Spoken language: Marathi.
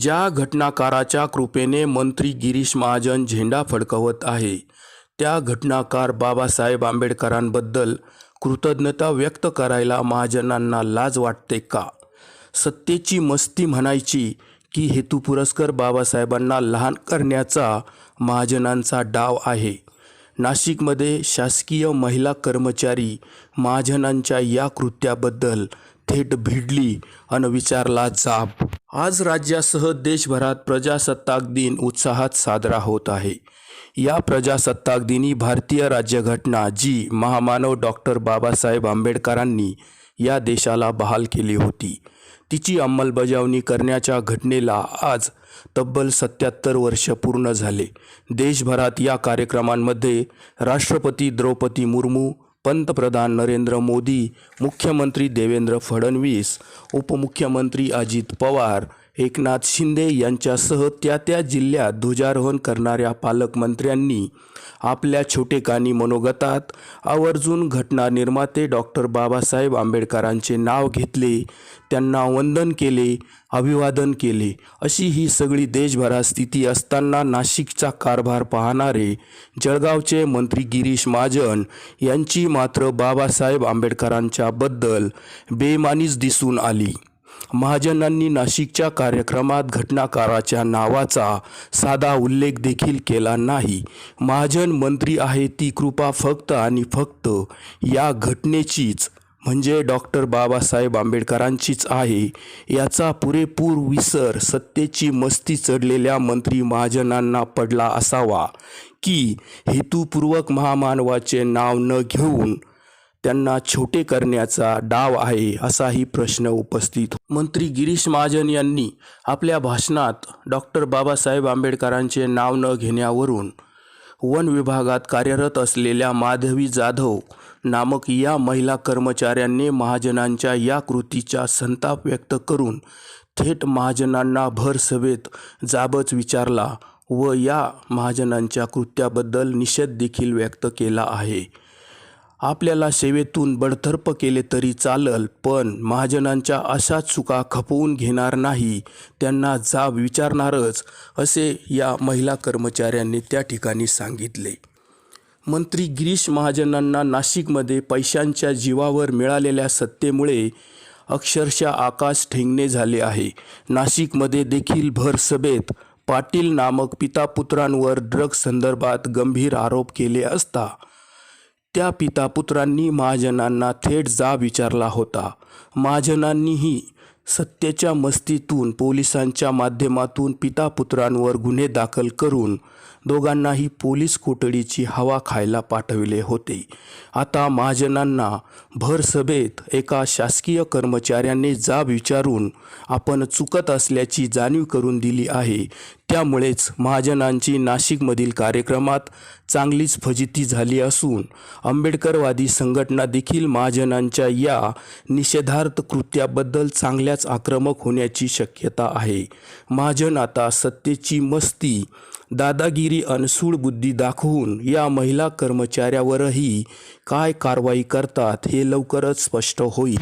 ज्या घटनाकाराच्या कृपेने मंत्री गिरीश महाजन झेंडा फडकवत आहे, त्या घटनाकार बाबासाहेब आंबेडकरांबद्दल कृतज्ञता व्यक्त करायला महाजनांना लाज वाटते का? सत्तेची मस्ती म्हणायची की हेतुपुरस्सर बाबासाहेबांना लहान करण्याचा महाजनांचा डाव आहे? नाशिकमध्ये शासकीय महिला कर्मचारी महाजनांच्या या कृत्याबद्दल थेट भिडली अन विचारला जाब. आज राज्यासह देशभरात प्रजासत्ताक दिन उत्साहात साजरा होत आहे. या प्रजासत्ताक दिनी भारतीय राज्यघटना जी महामानव डॉक्टर बाबासाहेब आंबेडकरांनी या देशाला बहाल केली होती, तिची अंमलबजावणी करण्याच्या घटनेला आज तब्बल 77 वर्ष पूर्ण झाले. देशभरात या कार्यक्रमांमध्ये राष्ट्रपती द्रौपदी मुर्मू, पंतप्रधान नरेंद्र मोदी, मुख्यमंत्री देवेंद्र फडणवीस, उपमुख्यमंत्री अजित पवार, एकनाथ शिंदे यांच्यासह त्या जिल्ह्यात ध्वजारोहण करणाऱ्या पालकमंत्र्यांनी आपल्या छोटेखानी मनोगतात आवर्जून घटना निर्माते डॉक्टर बाबासाहेब आंबेडकरांचे नाव घेतले, त्यांना वंदन केले, अभिवादन केले. अशी ही सगळी देशभरात स्थिती असताना नाशिकचा कारभार पाहणारे जळगावचे मंत्री गिरीश महाजन यांची मात्र बाबासाहेब आंबेडकरांच्या बद्दल बेईमानीच दिसून आली. महाजनांनी नाशिकच्या कार्यक्रमात घटनाकाराच्या नावाचा साधा उल्लेख देखील केला नाही. महाजन मंत्री आहे ती कृपा फक्त आणि फक्त या घटनेचीच म्हणजे डॉक्टर बाबासाहेब आंबेडकरांचीच आहे याचा पुरेपूर विसर सत्तेची मस्ती चढलेल्या मंत्री महाजनांना पडला असावा की हेतुपूर्वक महामानवाचे नाव न घेऊन त्यांना छोटे करण्याचा डाव आहे असाही प्रश्न उपस्थित. मंत्री गिरीश महाजन यांनी आपल्या भाषणात डॉक्टर बाबासाहेब आंबेडकरांचे नाव न घेण्यावरून वन विभागात कार्यरत असलेल्या माधवी जाधव नामक या महिला कर्मचाऱ्यांनी महाजनांच्या या कृतीचा संताप व्यक्त करून थेट महाजनांना भर सभेत जाबच विचारला व या महाजनांच्या कृत्याबद्दल निषेध देखील व्यक्त केला आहे. आपल्याला सेवेतून बडतर्फ केले तरी चालल, पण महाजनांच्या अशा चुका खपवून घेणार नाही, त्यांना जाब विचारणारच, असे या महिला कर्मचाऱ्यांनी त्या ठिकाणी सांगितले. मंत्री गिरीश महाजनांना नाशिकमध्ये पैशांच्या जीवावर मिळालेल्या सत्तेमुळे अक्षरशः आकाश ठेंगणे झाले आहे. नाशिकमध्ये देखील भर सभेत पाटील नामक पितापुत्रांवर ड्रग्ज संदर्भात गंभीर आरोप केले असता त्या पितापुत्रांनी महाजनांना थेट जाब विचारला होता. महाजनांनीही सत्तेच्या मस्तीतून पोलिसांच्या माध्यमातून पितापुत्रांवर गुन्हे दाखल करून दोघांनाही पोलीस कोठडीची हवा खायला पाठविले होते. आता महाजनांना भर सभेत एका शासकीय कर्मचाऱ्याने जाब विचारून आपण चुकत असल्याची जाणीव करून दिली आहे. त्यामुळेच महाजनांची नाशिकमधील कार्यक्रमात चांगलीच फजिती झाली असून आंबेडकरवादी संघटना देखील महाजनांच्या या निषेधार्थ कृत्याबद्दल चांगल्याच आक्रमक होण्याची शक्यता आहे. महाजन आता सत्तेची मस्ती, दादागिरी अन सूडबुद्धी दाखवून या महिला कर्मचाऱ्यावरही काय कारवाई करतात हे लवकरच स्पष्ट होईल.